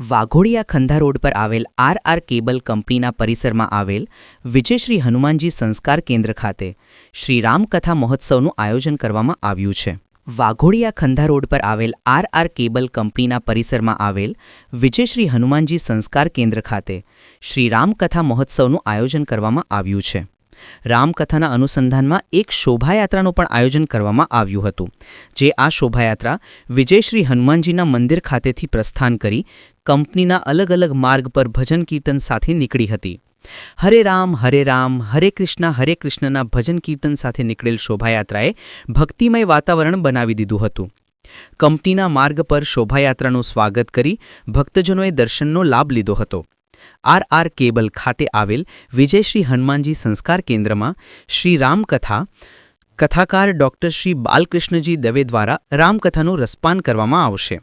Waghodia ખંધા road પર આવેલ R cable કંપનીના પરિસરમાં આવેલ વિજયશ્રી હનુમાનજી સંસ્કાર કેન્દ્ર ખાતે શ્રી રામકથા મહોત્સવનું આયોજન કરવામાં આવ્યું છે. વાઘોડિયા ખંધા રોડ પર આવેલ આર કેબલ કંપનીના પરિસરમાં આવેલ વિજયશ્રી હનુમાનજી સંસ્કાર કેન્દ્ર ખાતે શ્રી રામકથા મહોત્સવનું આયોજન કરવામાં આવ્યું છે. રામકથાના અનુસંધાનમાં એક શોભાયાત્રાનું પણ આયોજન કરવામાં આવ્યું હતું, જે આ શોભાયાત્રા વિજયશ્રી હનુમાનજીના મંદિર ખાતેથી પ્રસ્થાન કરી કંપનીના અલગ અલગ માર્ગ પર ભજન કીર્તન સાથે નીકળી હતી. હરે રામ હરે કૃષ્ણના ભજન કીર્તન સાથે નીકળેલ શોભાયાત્રાએ ભક્તિમય વાતાવરણ બનાવી દીધું હતું. કંપનીના માર્ગ પર શોભાયાત્રાનું સ્વાગત કરી ભક્તજનોએ દર્શનનો લાભ લીધો હતો. આર કેબલ ખાતે આવેલ વિજયશ્રી હનુમાનજી સંસ્કાર કેન્દ્રમાં શ્રી રામકથા કથાકાર ડૉક્ટર શ્રી બાલકૃષ્ણજી દવે દ્વારા રામકથાનું રસપાન કરવામાં આવશે.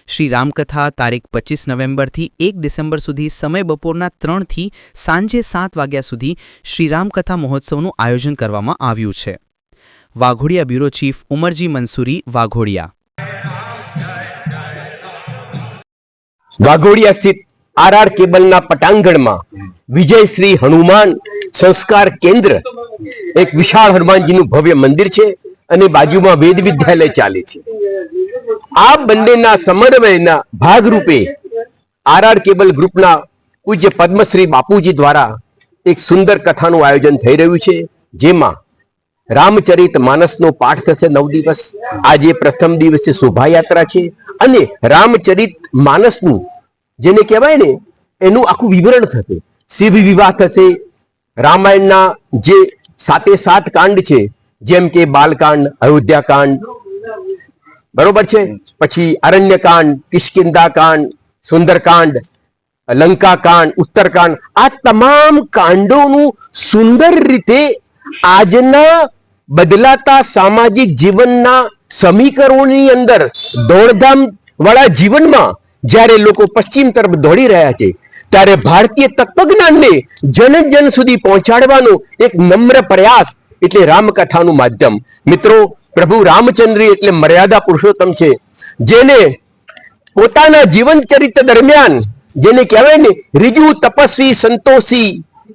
શ્રી રામકથા તારીખ 25 નવેમ્બરથી 1 ડિસેમ્બર સુધી સમય બપોરના 3થી સાંજે 7 વાગ્યા સુધી શ્રી રામકથા મહોત્સવનું આયોજન કરવામાં આવ્યું છે. Waghodia bureau chief Umarji Mansuri, Waghodia. વાઘોડિયા સ્થિત આર કેબલના પટાંગણમાં વિજયશ્રી હનુમાન સંસ્કાર કેન્દ્ર, એક વિશાળ હનુમાનજીનું ભવ્ય મંદિર છે અને બાજુમાં વેદ વિદ્યાલય ચાલે છે. આ બંનેના સમન્વયના ભાગરૂપે આર કેબલ ગ્રુપના પૂજ્ય પદ્મશ્રી બાપુજી દ્વારા એક સુંદર કથાનું આયોજન થઈ રહ્યું છે, જેમાં રામચરિત માનસનો પાઠ થશે 9 દિવસ. આજે પ્રથમ દિવસે શોભાયાત્રા છે અને રામચરિત માનસનું જેને કહેવાય ને એનું આખું વિવરણ થશે. શિવ વિવાહ થશે. રામાયણના જે 7 કાંડ છે, જેમ કે બાલકાંડ, અયોધ્યાકાંડ, બરોબર છે, પછી અરણ્યકાંડ, કિષ્કિંધાકાંડ, સુંદરકાંડ, લંકાકાંડ, ઉત્તરકાંડ, આ તમામ કાંડોનું સુંદર રીતે આજના બદલાતા સામાજિક જીવનના સમીકરણોની અંદર દોડધામ વાળા જીવનમાં જ્યારે લોકો પશ્ચિમ તરફ દોડી રહ્યા છે, ત્યારે ભારતીય તત્વજ્ઞાનને જન સુધી પહોંચાડવાનો એક નમ્ર પ્રયાસ એટલે રામકથાનું માધ્યમ. મિત્રો, પ્રભુ રામચંદ્ર એટલે મર્યાદા પુરુષોત્તમ છે, જેને પોતાના જીવન ચરિત્ર દરમિયાન જેને કહેવાય ને રિજુ, તપસ્વી, સંતોષી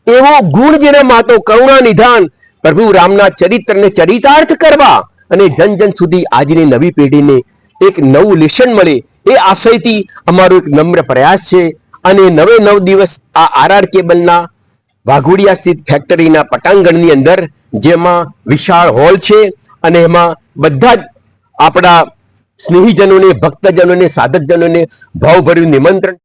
એવો ગુણ જેનામાં હતો, કરુણા નિધાન, પ્રભુ રામના ચરિત્રને ચરિતાર્થ કરવા અને જન સુધી આજની નવી પેઢીને એક નવું લેશન મળે એ આશયથી અમારો એક નમ્ર પ્રયાસ છે. અને 9 દિવસ આ આર કેબલના વાઘોડિયા સ્થિત ફેક્ટરીના પટાંગણની અંદર, જેમાં વિશાળ હોલ છે અને એમાં બધા જ આપણા સ્નેહીજનોને, ભક્તજનોને, સાધકજનોને ભાવભર્યું નિમંત્રણ